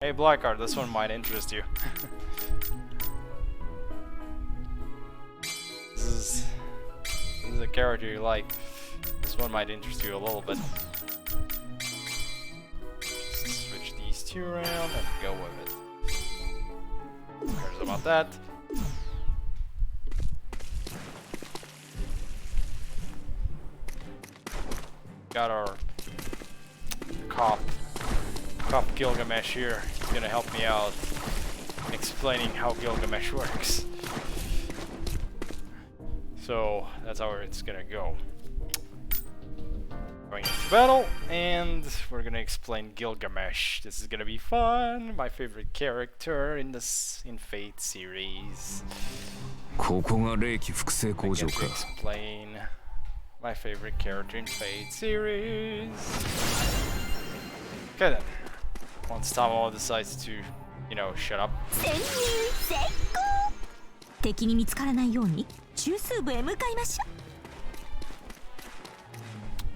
Hey Blackheart, this one might interest you. This is a character you like. This one might interest you a little bit. Just switch these two around and go with it. Who cares about that? Got our cop Gilgamesh here. He's gonna help me out explaining how Gilgamesh works. So that's how it's gonna go. Going into battle, and we're gonna explain Gilgamesh. This is gonna be fun. My favorite character in Fate series. I get to explain my favorite character in Fate series. Okay then. Once Tamo decides to, you know, shut up.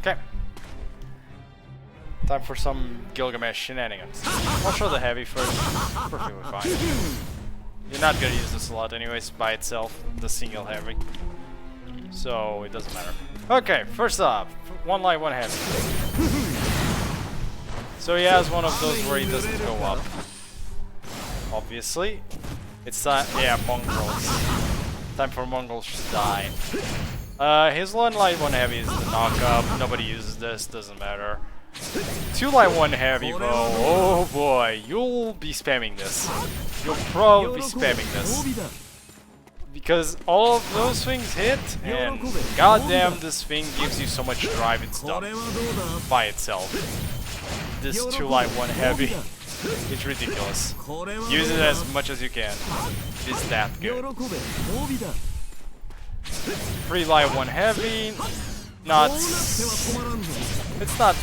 Okay. Time for some Gilgamesh shenanigans. I'll show the heavy first. Perfectly fine. You're not gonna use this a lot anyways by itself, the single heavy. So it doesn't matter. Okay, first off, one light, one heavy. So he has one of those where he doesn't go up. Obviously. It's time, yeah, mongrels. Time for mongrels to die. His one light, one heavy is the knock-up. Nobody uses this, doesn't matter. Two light, one heavy, though. Oh boy, you'll be spamming this. You'll probably be spamming this. Because all of those things hit, and goddamn, this thing gives you so much drive, it's done by itself. This 2 light 1 heavy, it's ridiculous. Use it as much as you can. It is that good. 3 light 1 heavy, it's not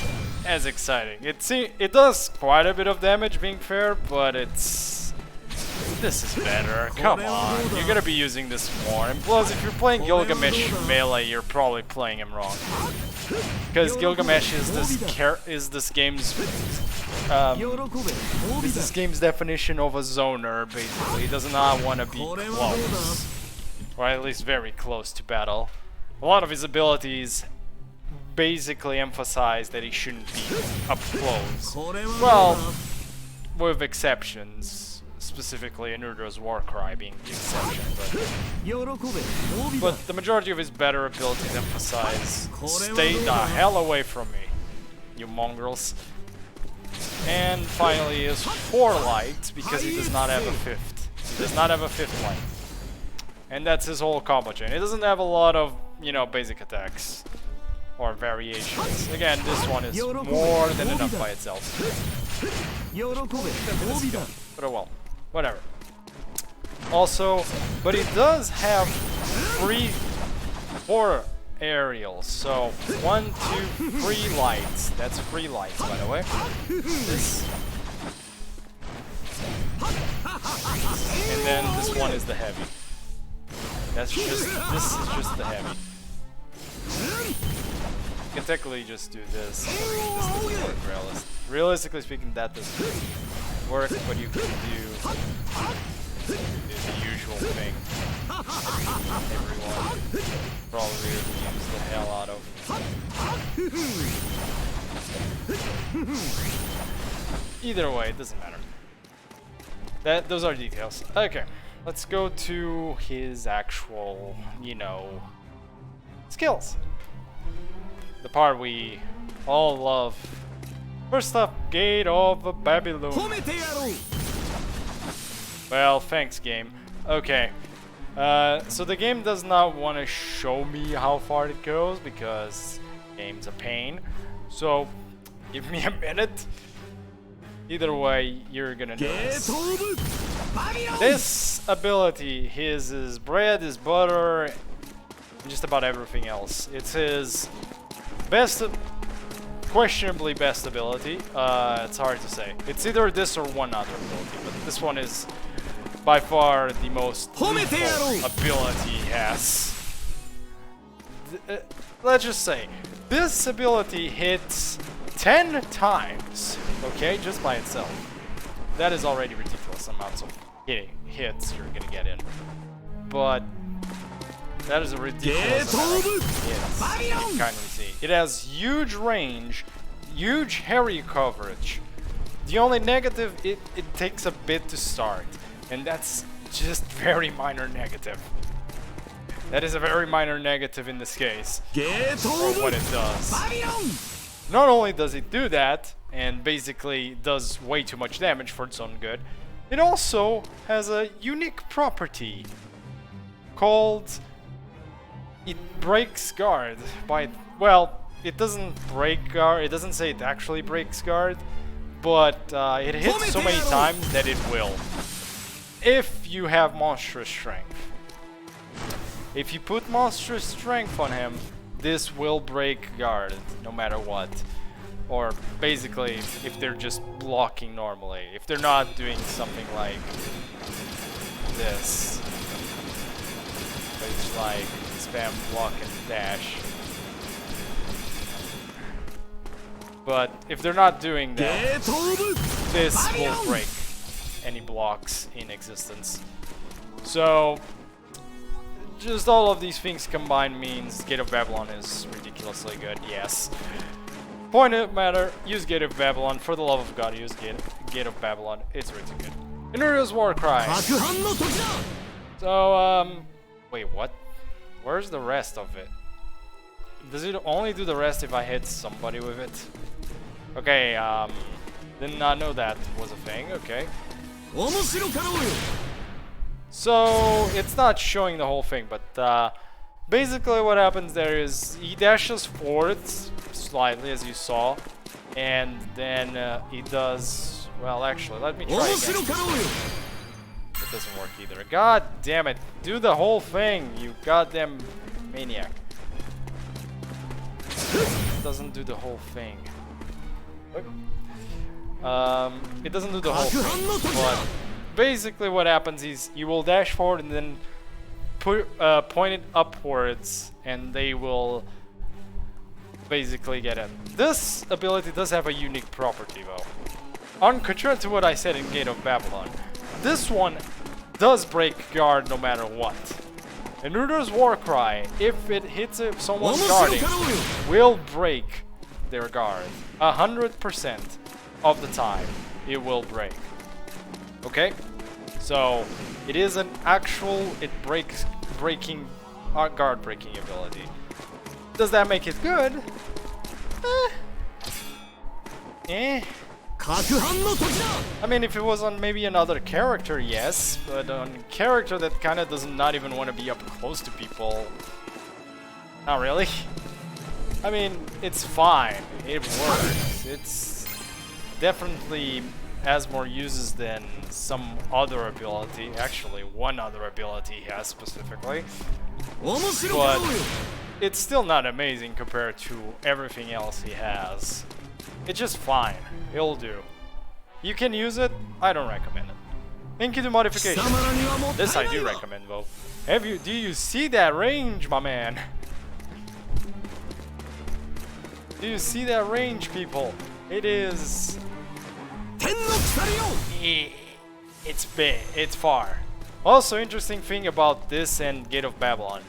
as exciting. It does quite a bit of damage, being fair, but this is better. Come on, you're gonna be using this more. And plus, if you're playing Gilgamesh melee, you're probably playing him wrong. Because Gilgamesh is this game's definition of a zoner. Basically, he does not want to be close, or at least very close to battle. A lot of his abilities basically emphasize that he shouldn't be up close. Well, with exceptions. Specifically, Inudra's Warcry being the exception, but the majority of his better abilities emphasize stay the hell away from me, you mongrels. And finally is 4 light, because he does not have a 5th. He does not have a 5th light. And that's his whole combo chain. It doesn't have a lot of, you know, basic attacks or variations. Again, this one is more than enough by itself. But oh well. Whatever. Also, but he does have 4 aerials. So 1, 2, 3 lights. That's 3 lights, by the way. This. And then this one is the heavy. This is just the heavy. You can technically just do this. This doesn't work realistically speaking, that doesn't work, but you can do the usual thing. Everyone probably use the hell out of. Either way, it doesn't matter. Those are details. Okay, let's go to his actual, you know, skills. The part we all love. First up, Gate of Babylon. Well, thanks, game. Okay. So the game does not want to show me how far it goes because the game's a pain. So give me a minute. Either way, you're gonna notice. This ability, his bread, his butter, and just about everything else. It's his questionably best ability. It's hard to say. It's either this or one other ability, but this one is by far the most lethal ability he has. Let's just say, this ability hits 10 times, okay, just by itself. that is already ridiculous amounts of hits you're gonna get in. But that is a ridiculous amount of hits you can kindly see. It has huge range, huge hairy coverage. The only negative, it takes a bit to start, and that's just very minor negative. That is a very minor negative in this case for what it does. Not only does it do that, and basically does way too much damage for its own good, it also has a unique property called it breaks guard by, well, it doesn't break guard, it doesn't say it actually breaks guard, but it hits so many times that it will. If you have monstrous strength. If you put monstrous strength on him, this will break guard no matter what. Or basically, if they're just blocking normally. If they're not doing something like this. It's like spam, block, and dash. But if they're not doing that, this will break any blocks in existence. So, just all of these things combined means Gate of Babylon is ridiculously good, yes. Point of matter, use Gate of Babylon. For the love of God, use Gate of Babylon. It's really good. Inuru's Warcry. So, wait, what? Where's the rest of it? Does it only do the rest if I hit somebody with it? Okay, did not know that was a thing, okay. So, it's not showing the whole thing, but basically what happens there is he dashes forward slightly, as you saw, and then he does, well, actually, let me try again. It doesn't work either. God damn it, do the whole thing, you goddamn maniac. It doesn't do the whole thing. It doesn't do the whole thing, but basically what happens is you will dash forward and then point it upwards, and they will basically get it. This ability does have a unique property though. Contrary to what I said in Gate of Babylon, this one does break guard no matter what. Inuru's Warcry, if it hits someone guarding, will break their guard. 100% of the time, it will break. Okay? So, it is an actual, guard breaking ability. Does that make it good? I mean, if it was on maybe another character, yes, but on a character that kind of does not even want to be up close to people, not really. I mean, it's fine, it works, it's definitely has more uses than some other ability, actually one other ability he has specifically, but it's still not amazing compared to everything else he has. It's just fine. It'll do. You can use it. I don't recommend it. Enkidu modification. This I do recommend though. Do you see that range, my man? Do you see that range, people? It is... It's big. It's far. Also, interesting thing about this and Gate of Babylon.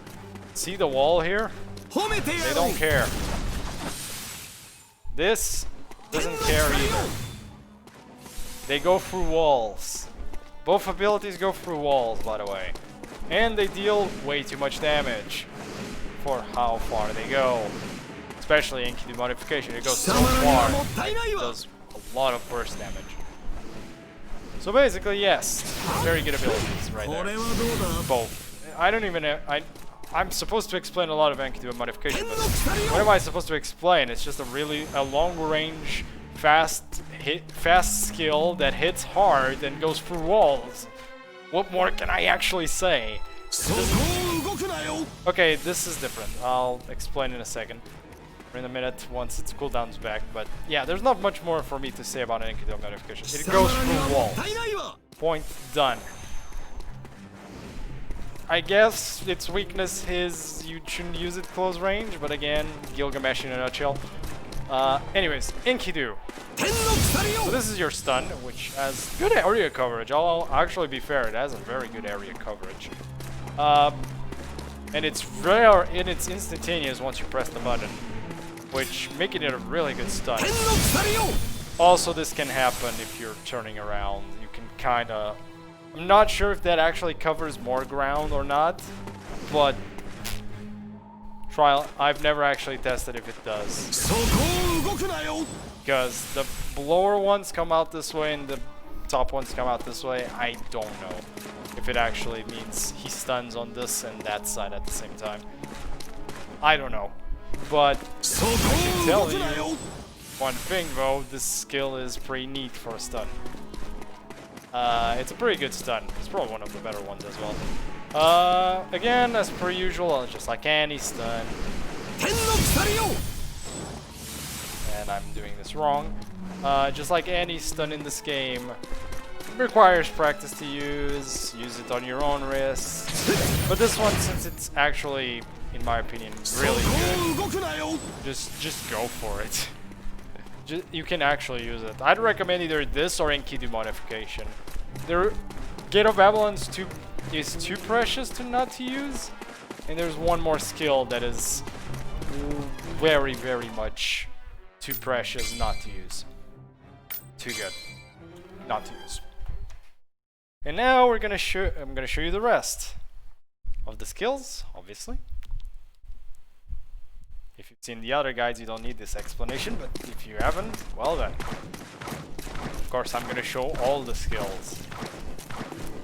See the wall here? They don't care. This doesn't care either. They go through walls. Both abilities go through walls, by the way. And they deal way too much damage for how far they go. Especially in Enkidu modification, it goes so far. It does a lot of burst damage. So basically, yes, very good abilities right there. Both. I don't even know. I'm supposed to explain a lot of Enkidu modification, but what am I supposed to explain? It's just a long-range, fast skill that hits hard and goes through walls. What more can I actually say? Okay, this is different. I'll explain in a second. Or in a minute, once its cooldown's back. But yeah, there's not much more for me to say about Enkidu modification. It goes through walls. Point done. I guess its weakness is you shouldn't use it close range, but again, Gilgamesh in a nutshell. Anyways, Enkidu. So this is your stun, which has good area coverage. I'll actually be fair, it has a very good area coverage. And it's rare and it's instantaneous once you press the button, which making it a really good stun. Also, this can happen if you're turning around. You can kinda... I'm not sure if that actually covers more ground or not, but I've never actually tested if it does. Because the lower ones come out this way and the top ones come out this way. I don't know if it actually means he stuns on this and that side at the same time. I don't know. But I can tell you one thing though, this skill is pretty neat for a stun. It's a pretty good stun. It's probably one of the better ones as well. Again, as per usual, just like any stun. And I'm doing this wrong. Just like any stun in this game, requires practice to use it on your own risk. But this one, since it's actually, in my opinion, really good, just go for it. You can actually use it. I'd recommend either this or Enkidu modification. The Gate of Babylon is too precious to not to use, and there's one more skill that is very, very much too precious not to use. Too good not to use. And now I'm gonna show you the rest of the skills, obviously. If you've seen the other guides, you don't need this explanation, but if you haven't, well then. Of course, I'm gonna show all the skills,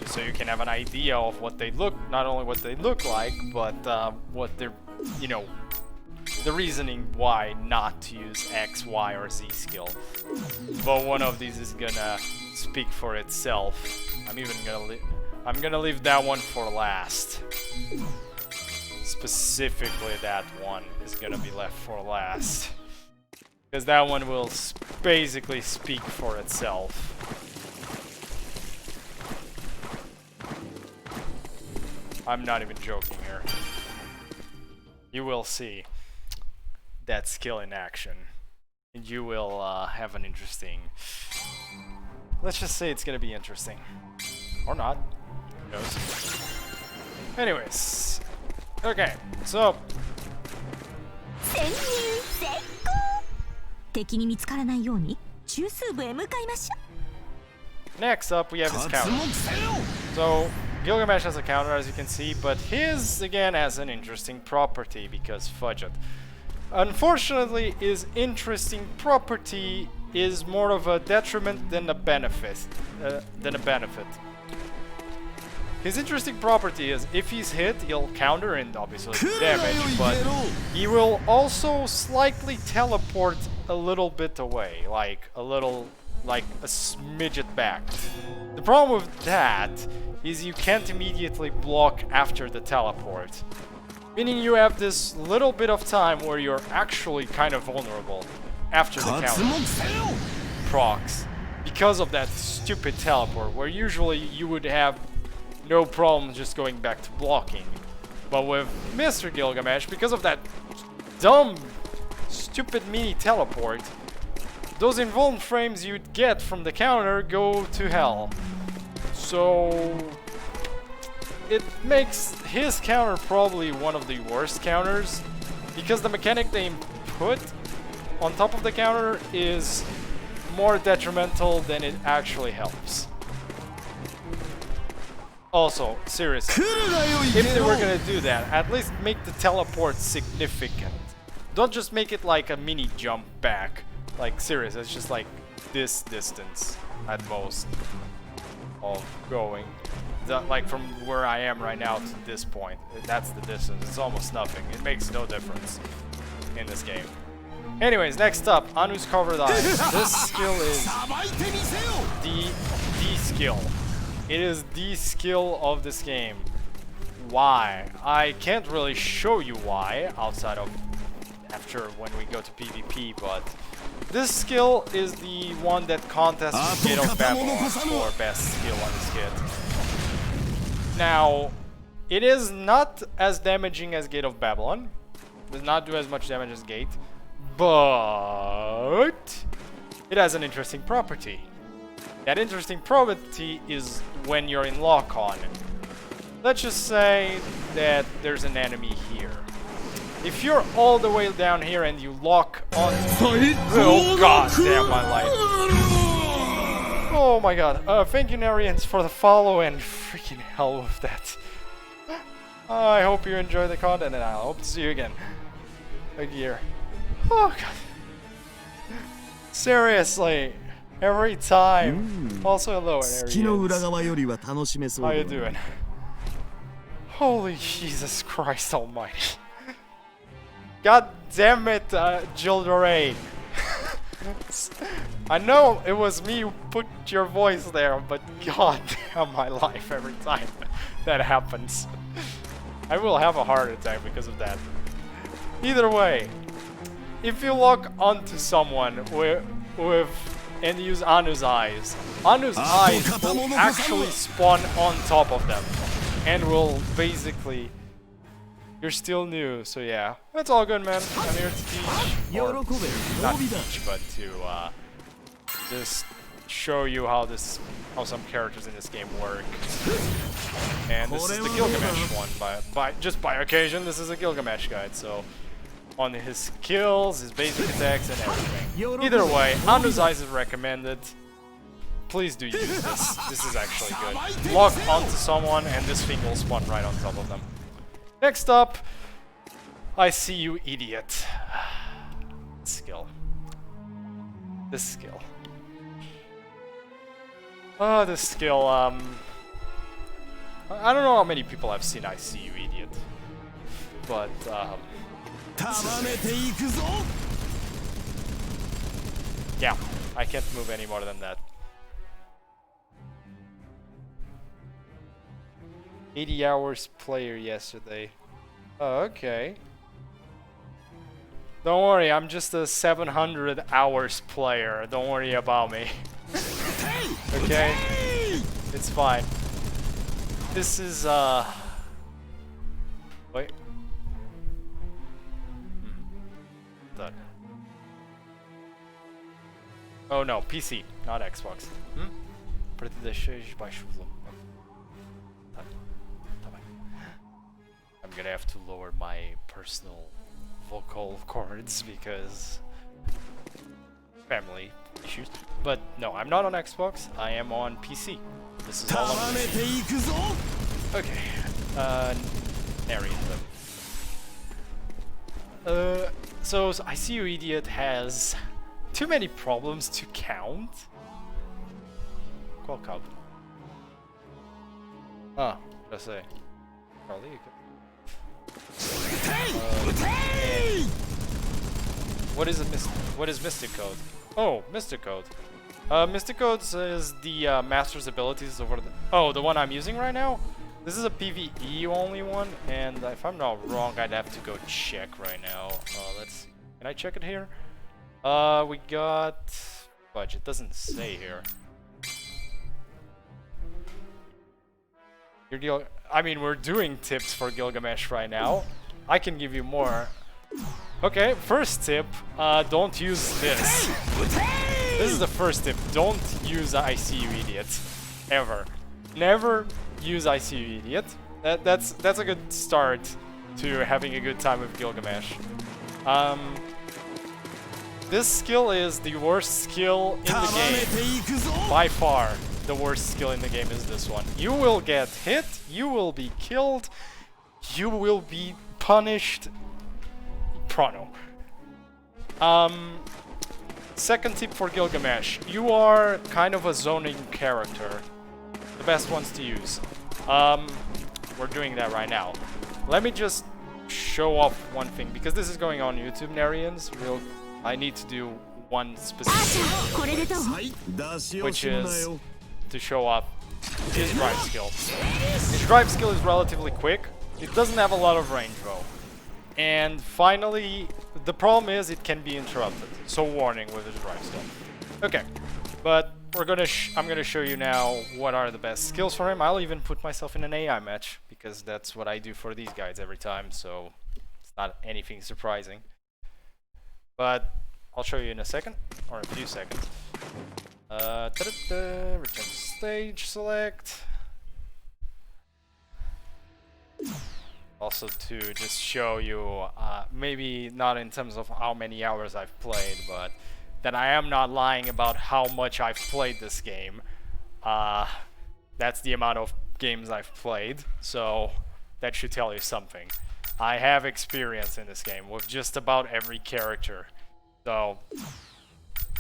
just so you can have an idea of what they look, not only what they look like, but what they're, you know, the reasoning why not to use X, Y, or Z skill. But one of these is gonna speak for itself. I'm gonna leave that one for last. Specifically, that one is gonna be left for last, because that one will basically speak for itself. I'm not even joking here. You will see that skill in action, and you will have an interesting... Let's just say it's gonna be interesting. Or not. Who knows? Anyways. Okay, so... Next up, we have his counter. So, Gilgamesh has a counter, as you can see, but his, again, has an interesting property, because fudge it. Unfortunately, his interesting property is more of a detriment than a benefit. His interesting property is, if he's hit, he'll counter and obviously do damage, but he will also slightly teleport a little bit away, like a smidget back. The problem with that is you can't immediately block after the teleport, meaning you have this little bit of time where you're actually kind of vulnerable after the counter procs, because of that stupid teleport, where usually you would have no problem just going back to blocking. But with Mr. Gilgamesh, because of that dumb, stupid mini teleport, those invuln frames you'd get from the counter go to hell. So it makes his counter probably one of the worst counters, because the mechanic they put on top of the counter is more detrimental than it actually helps. Also, seriously, if they were gonna do that, at least make the teleport significant. Don't just make it like a mini jump back. Like, seriously, it's just like this distance at most of going. Like from where I am right now to this point. That's the distance. It's almost nothing. It makes no difference in this game. Anyways, next up, Anu's Covered Eyes. This skill is the skill. It is the skill of this game. Why? I can't really show you why, outside of after when we go to PvP, but this skill is the one that contests with Gate of Babylon for best skill on this kit. Now, it is not as damaging as Gate of Babylon. Does not do as much damage as Gate, but it has an interesting property. That interesting property is when you're in lock-on. Let's just say that there's an enemy here. If you're all the way down here and you lock on... Oh god damn my life. Oh my god. Thank you Narians for the follow and freaking hell with that. I hope you enjoy the content and I hope to see you again. A year. Oh god. Seriously. Every time. Also hello Narians. How you doing? Holy Jesus Christ almighty. God damn it, Gilgamesh. I know it was me who put your voice there, but god damn my life every time that happens. I will have a heart attack because of that. Either way, if you lock onto someone with and use Anu's eyes will actually spawn on top of them and will basically... You're still new, so yeah. That's all good, man. I'm here to teach. Or not teach, but to just show you how some characters in this game work. And this is the Gilgamesh one. Just by occasion, this is a Gilgamesh guide, so on his skills, his basic attacks, and everything. Either way, Anu's Eyes is recommended. Please do use this. This is actually good. Lock onto someone, and this thing will spawn right on top of them. Next up, I see you, idiot. Skill. This skill. Oh, this skill, I don't know how many people have seen I see you, idiot. But, yeah, I can't move any more than that. 80 hours player yesterday. Oh, okay. Don't worry, I'm just a 700 hours player. Don't worry about me. Okay? It's fine. This is, wait. Done. Oh no, PC, not Xbox. Para te deixares baixo volume. I'm gonna have to lower my personal vocal cords because family issues. But no, I'm not on Xbox, I am on PC. This is all on PC. Okay, narrate them. So I see you, idiot, has too many problems to count. Qual cabo? Ah, já sei. Probably you could. What is Mystic Code? Oh, Mystic Code. Mystic Code is the master's abilities over the one I'm using right now. This is a PvE only one, and if I'm not wrong, I'd have to go check right now. Let's see. Can I check it here? We got budget. Doesn't say here. I mean, we're doing tips for Gilgamesh right now. I can give you more. Okay, first tip, don't use this. This is the first tip. Don't use I see you, idiot. Ever. Never use I see you, idiot. That's a good start to having a good time with Gilgamesh. This skill is the worst skill in the game. By far, the worst skill in the game is this one. You will get hit, you will be killed, you will be punished. Prono. Second tip for Gilgamesh. You are kind of a zoning character. The best ones to use. We're doing that right now. Let me just show off one thing, because this is going on YouTube, Narians. I need to do one specific video, which is to show off his drive skill. His drive skill is relatively quick. It doesn't have a lot of range though. And finally, the problem is it can be interrupted. So warning with his drive skill. Okay, but I'm gonna show you now what are the best skills for him. I'll even put myself in an AI match because that's what I do for these guys every time. So it's not anything surprising. but I'll show you in a second, or a few seconds. Return to stage, select. Also to just show you, maybe not in terms of how many hours I've played, but that I am not lying about how much I've played this game. That's the amount of games I've played, so that should tell you something. I have experience in this game with just about every character, so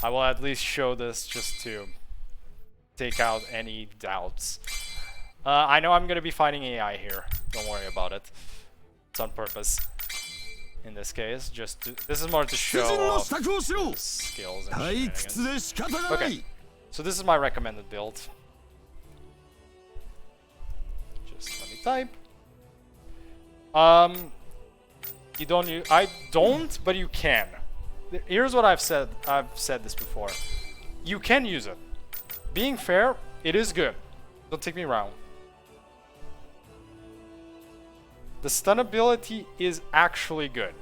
I will at least show this just to take out any doubts. I know I'm gonna be fighting AI here, don't worry about it. It's on purpose. In this case, just to, this is more to show off skills and shenanigans. Okay, so this is my recommended build. Just let me type. You don't use, I don't, but you can. Here's what I've said this before. You can use it. Being fair, it is good. Don't take me wrong. The stun ability is actually good.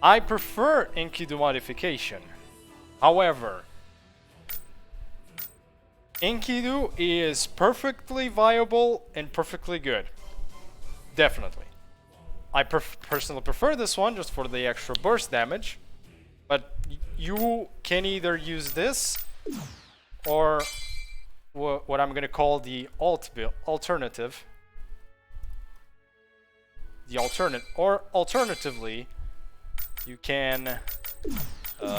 I prefer Enkidu modification. However, Enkidu is perfectly viable and perfectly good. Definitely. I personally prefer this one just for the extra burst damage. But you can either use this or what I'm gonna call the alternative. The alternatively, you can you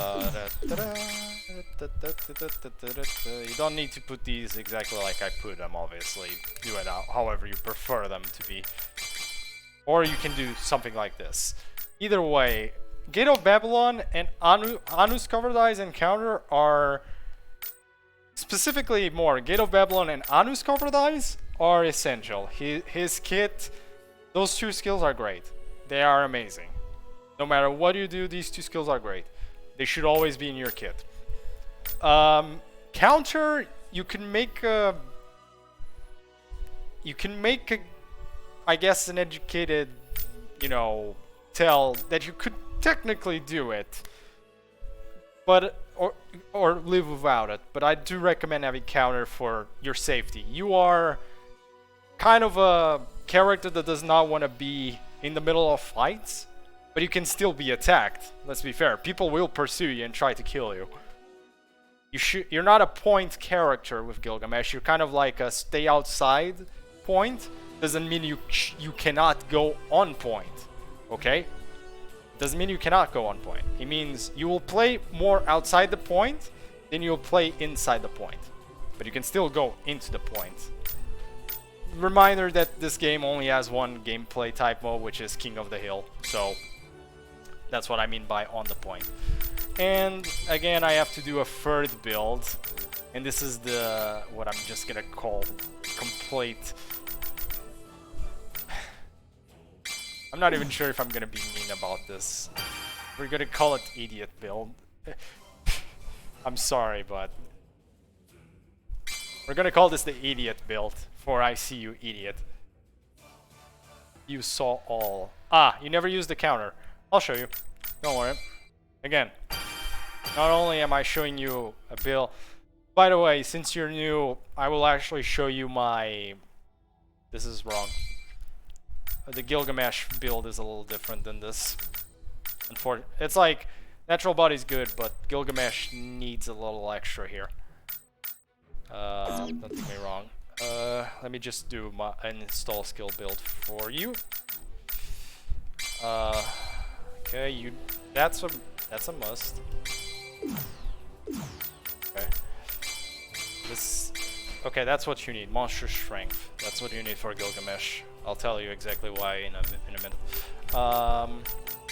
don't need to put these exactly like I put them, obviously. Do it however you prefer them to be. Or you can do something like this. Either way, Gate of Babylon and Anu's Covered Eyes encounter are specifically more. Gate of Babylon and Anu's Covered Eyes are essential. His kit, those two skills are great. They are amazing. No matter what you do, these two skills are great. They should always be in your kit. Counter, you can make a, I guess, an educated, you know, tell that you could technically do it, but or live without it. But I do recommend having counter for your safety. You are kind of a character that does not want to be in the middle of fights, but you can still be attacked. Let's be fair. People will pursue you and try to kill you. You're not a point character with Gilgamesh. You're kind of like a stay outside point. Doesn't mean you cannot go on point. Okay? Doesn't mean you cannot go on point. It means you will play more outside the point than you'll play inside the point. But you can still go into the point. Reminder that this game only has one gameplay type mode, which is King of the Hill. So that's what I mean by on the point. And again, I have to do a third build, and this is the what I'm just gonna call complete. I'm not even sure if I'm gonna be mean about this. We're gonna call it idiot build. I'm sorry, but we're gonna call this the idiot build. For I see you, idiot. You saw all. Ah, you never used the counter. I'll show you. Don't worry. Again, not only am I showing you a build. By the way, since you're new, I will actually show you my. This is wrong. The Gilgamesh build is a little different than this. Unfortunately, it's like natural body's good, but Gilgamesh needs a little extra here. Don't take me wrong. Let me just do an install skill build for you. Okay, that's a must. Okay. Okay, that's what you need. Monster strength. That's what you need for Gilgamesh. I'll tell you exactly why in a minute.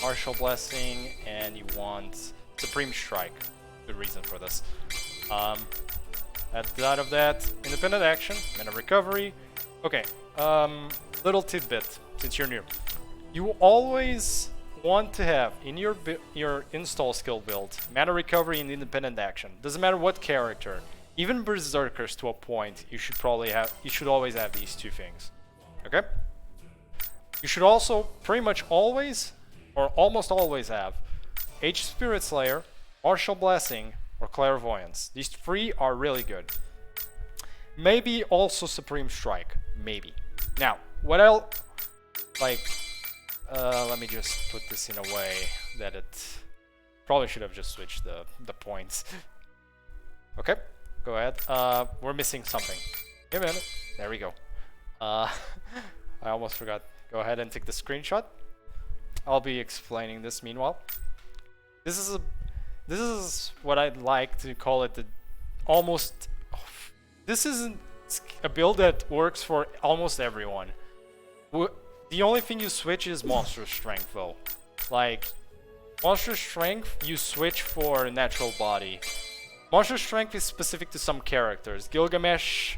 Martial blessing, and you want supreme strike. Good reason for this. Outside of that, independent action, mana recovery. Okay, little tidbit since you're new. You always want to have in your install skill build mana recovery and independent action. Doesn't matter what character, even berserkers to a point. You should always have these two things. Okay. You should also pretty much always or almost always have, H Spirit Slayer, Martial Blessing, or Clairvoyance. These 3 are really good. Maybe also Supreme Strike. Maybe. Now, what else? Like, let me just put this in a way that it... Probably should have just switched the points. Okay, go ahead. We're missing something. Give me a minute. There we go. I almost forgot. Go ahead and take the screenshot. I'll be explaining this meanwhile. This is what I'd like to call it the almost... This isn't a build that works for almost everyone. The only thing you switch is Monster Strength though. Like, Monster Strength you switch for Natural Body. Monster Strength is specific to some characters. Gilgamesh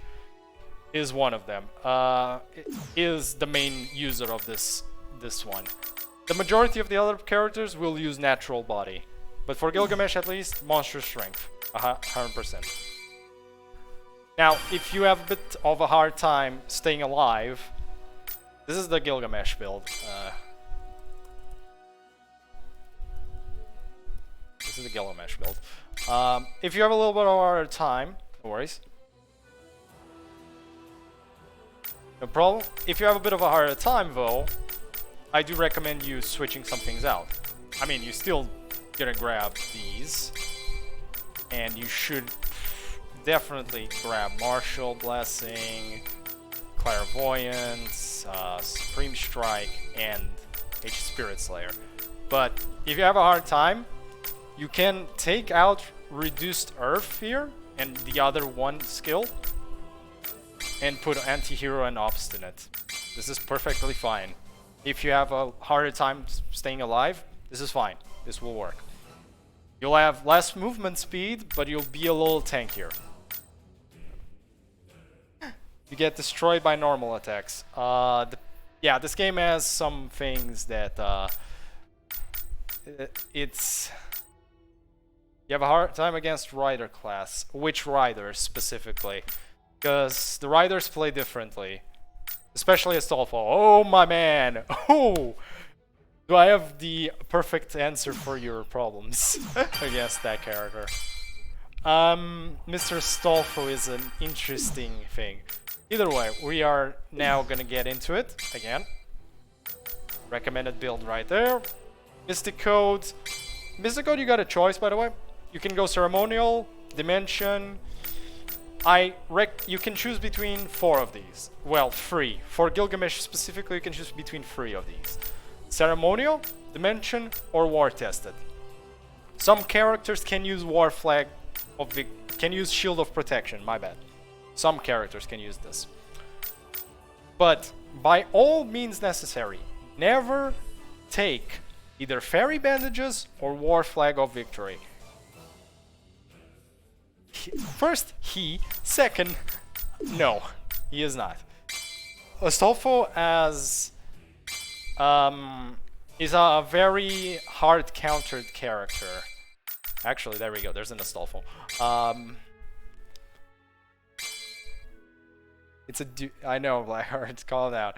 is one of them. Is the main user of this one. The majority of the other characters will use Natural Body. But for Gilgamesh at least, Monster Strength. 100%. Now, if you have a bit of a hard time staying alive, this is the Gilgamesh build. This is the Gilgamesh build. If you have a little bit of a harder time, no worries. No problem. If you have a bit of a harder time though, I do recommend you switching some things out. I mean, you still gonna grab these, and you should definitely grab Martial Blessing, Clairvoyance, Supreme Strike, and H Spirit Slayer. But if you have a hard time, you can take out Reduced Earth here and the other one skill and put Anti-Hero and Obstinate. This is perfectly fine. If you have a harder time staying alive, this is fine. This will work. You'll have less movement speed, but you'll be a little tankier. You get destroyed by normal attacks. Yeah, this game has some things that it's... You have a hard time against Rider class. Which Riders specifically? Because the Riders play differently. Especially Astolfo. Oh my man! Oh! Do I have the perfect answer for your problems against that character? Mr. Astolfo is an interesting thing. Either way, we are now gonna get into it again. Recommended build right there. Mystic Code. Mystic Code, you got a choice, by the way. You can go Ceremonial, Dimension. You can choose between 4 of these. Well, 3. For Gilgamesh specifically, you can choose between 3 of these. Ceremonial, Dimension, or War Tested. Some characters can use War Flag of the can use Shield of Protection, my bad. Some characters can use this. But by all means necessary, never take either Fairy Bandages or War Flag of Victory. First, second, no, he is not. Astolfo is a very hard countered character. Actually, there we go, there's an Astolfo. It's a I know, Blackheart, calm down.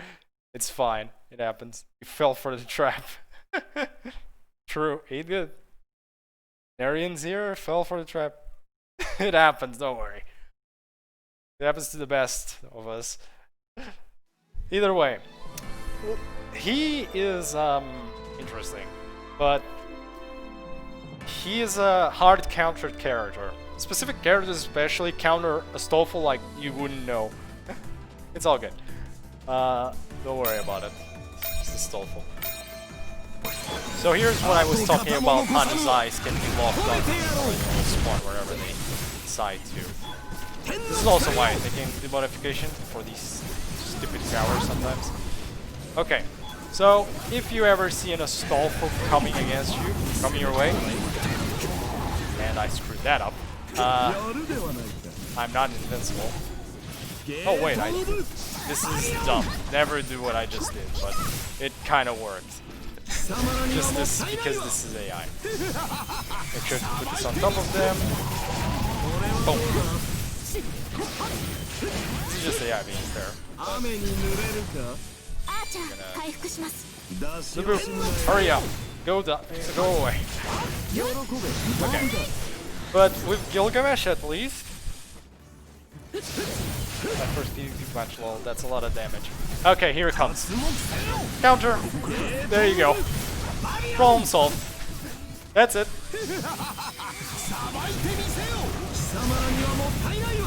It's fine, it happens. You fell for the trap. True, he did. Narian's here, fell for the trap. It happens, don't worry. It happens to the best of us. Either way, he is interesting, but he is a hard countered character. Specific characters especially counter Astolfo like you wouldn't know. It's all good. Don't worry about it. It's Astolfo. So here's what I was talking about. Han's eyes can be locked on or spawn wherever they decide to. This is also why I'm taking the modification for these stupid towers sometimes. Okay, so if you ever see an Astolfo coming against you, coming your way, and I screwed that up, I'm not invincible. Oh wait, this is dumb. Never do what I just did, but it kind of worked. Just this, because this is AI. Make sure to put this on top of them. Boom. This is just AI being fair. Hurry up. Go away. Okay. But with Gilgamesh at least. My first PvP match, lol, that's a lot of damage. Okay, here it comes. Counter! There you go. Problem solved. That's it.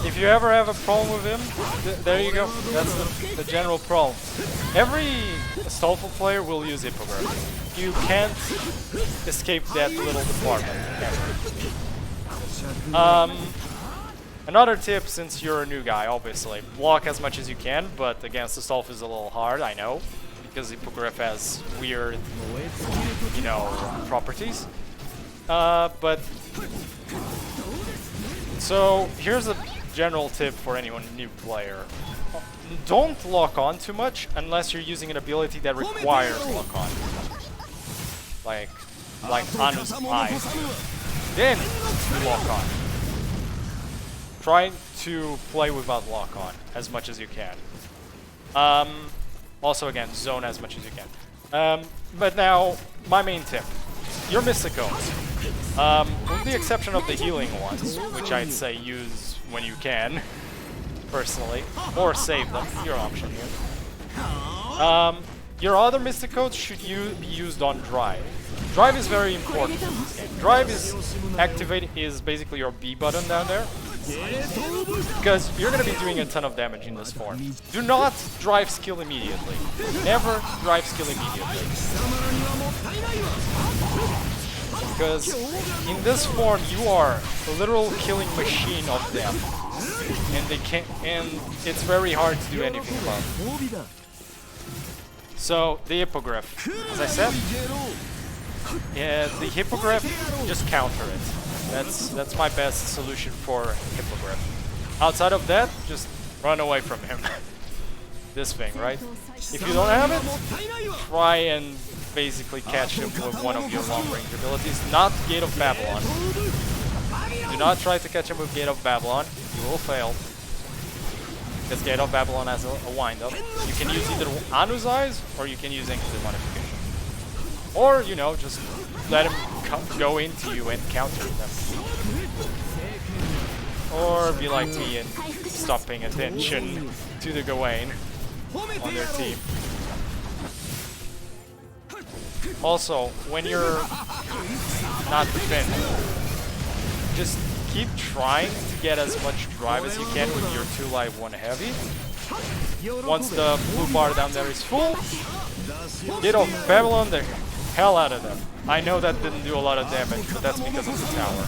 If you ever have a problem with him, there you go. That's the general problem. Every Stolful player will use Hippogriff. You can't escape that little department. Another tip, since you're a new guy, obviously, block as much as you can, but against the Stolf is a little hard, I know, because Hippogriff has weird, you know, properties. So here's a general tip for anyone new player. Don't lock on too much unless you're using an ability that requires lock on. Like Anu's Eyes. Then you lock on. Try to play without lock on as much as you can. Also again, zone as much as you can. But now, my main tip. Your Mysticones. With the exception of the healing ones, which I'd say use when you can, personally, or save them, your option here. Your other Mysticodes should be used on Drive. Drive is very important in this game. Drive is basically your B button down there, because you're going to be doing a ton of damage in this form. Do not drive skill immediately. Never drive skill immediately. Because in this form you are a literal killing machine of them, and it's very hard to do anything about it. So the Hippogriff, as I said, yeah, the Hippogriff, just counter it. That's my best solution for Hippogriff. Outside of that, just run away from him. This thing, right? If you don't have it, try and basically catch him with one of your long-range abilities, not Gate of Babylon. Do not try to catch him with Gate of Babylon, you will fail. Because Gate of Babylon has a wind-up. You can use either Anu's Eyes, or you can use Ancient Modification. Or, you know, just let him go into you and counter them. Or be like me and stop paying attention to the Gawain on their team. Also, when you're not defending, just keep trying to get as much drive as you can with your 2 life 1 heavy. Once the blue bar down there is full, get off Babylon the hell out of them. I know that didn't do a lot of damage, but that's because of the tower.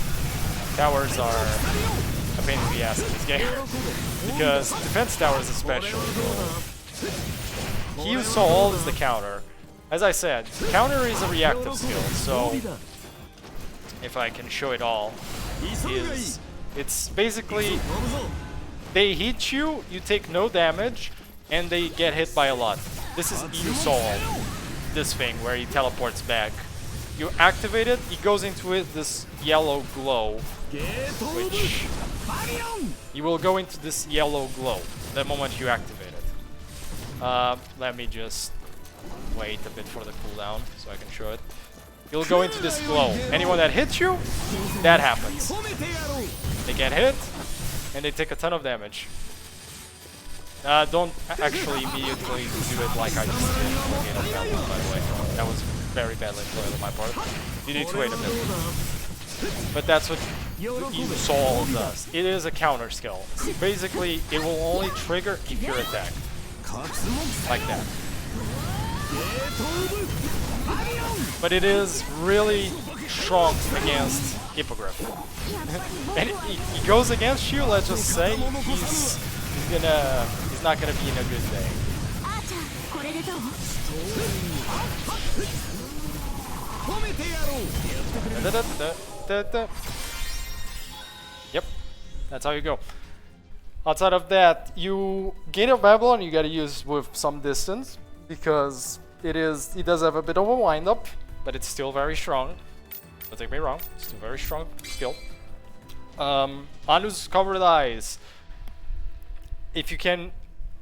Towers are a pain in the ass in this game. Because defense towers especially. He saw all is the counter. As I said, counter is a reactive skill, so if I can show it all, it's basically they hit you, you take no damage, and they get hit by a lot. This is you saw this thing where he teleports back. You activate it, he goes into it this yellow glow, which you will go into this yellow glow the moment you activate it. Let me just wait a bit for the cooldown so I can show it. You'll go into this glow. Anyone that hits you, that happens. They get hit, and they take a ton of damage. Don't actually immediately do it like I just did for Gate of Babylon, by the way. That was very badly played on my part. You need to wait a bit. But that's what Soul does. It is a counter skill. Basically, it will only trigger if you're attacked. Like that. But it is really strong against Hippogriff. And he goes against you, let's just say, he's not gonna be in a good day. Yep, that's how you go. Outside of that, you Gate of Babylon you gotta use with some distance, because it does have a bit of a wind-up, but it's still very strong. Don't take me wrong, it's still very strong skill. Anu's Covered Eyes. If you can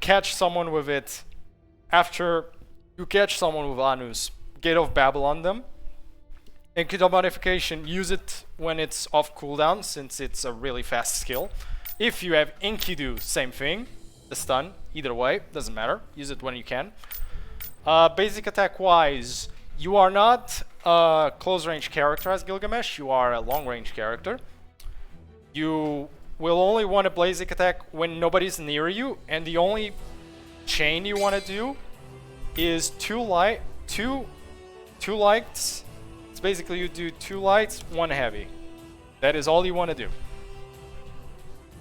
catch someone with it after you catch someone with Anu's, Gate of Babylon them, Enkidu modification, use it when it's off cooldown, since it's a really fast skill. If you have Enkidu, same thing. The stun, either way, doesn't matter. Use it when you can. Basic attack wise, you are not a close range character as Gilgamesh, you are a long range character. You will only want a basic attack when nobody's near you, and the only chain you want to do is two lights. It's basically you do 2 lights, 1 heavy. That is all you want to do.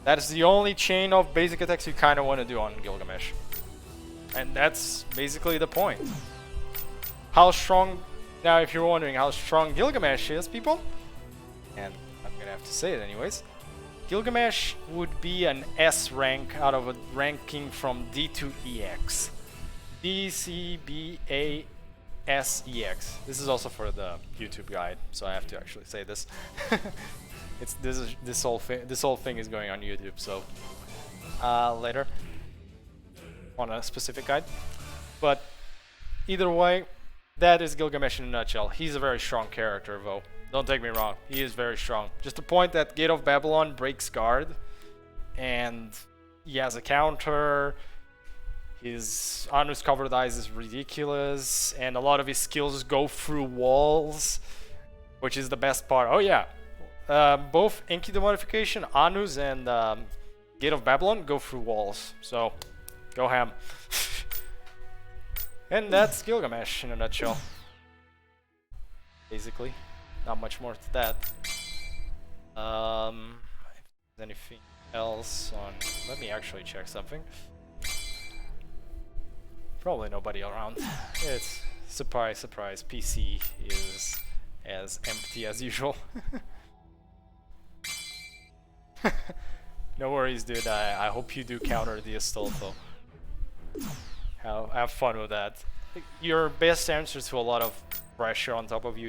That is the only chain of basic attacks you kind of want to do on Gilgamesh. And that's basically the point. How strong... Now if you're wondering how strong Gilgamesh is, people, and I'm gonna have to say it anyways, Gilgamesh would be an S rank out of a ranking from D to EX. D, C, B, A, S, EX. This is also for the YouTube guide, so I have to actually say this. This whole thing is going on YouTube, so later on a specific guide. But either way, that is Gilgamesh in a nutshell. He's a very strong character, though. Don't take me wrong, he is very strong. Just the point that Gate of Babylon breaks guard, and he has a counter. His Anu's covered eyes is ridiculous, and a lot of his skills go through walls, which is the best part. Oh yeah, both Enkidu modification, Anu's, and Gate of Babylon go through walls, so go ham. And that's Gilgamesh in a nutshell. Basically, not much more to that. If there's anything else on... Let me actually check something. Probably nobody around. It's surprise, surprise. PC is as empty as usual. No worries, dude. I hope you do counter the Astolfo. Have fun with that. Your best answer to a lot of pressure on top of you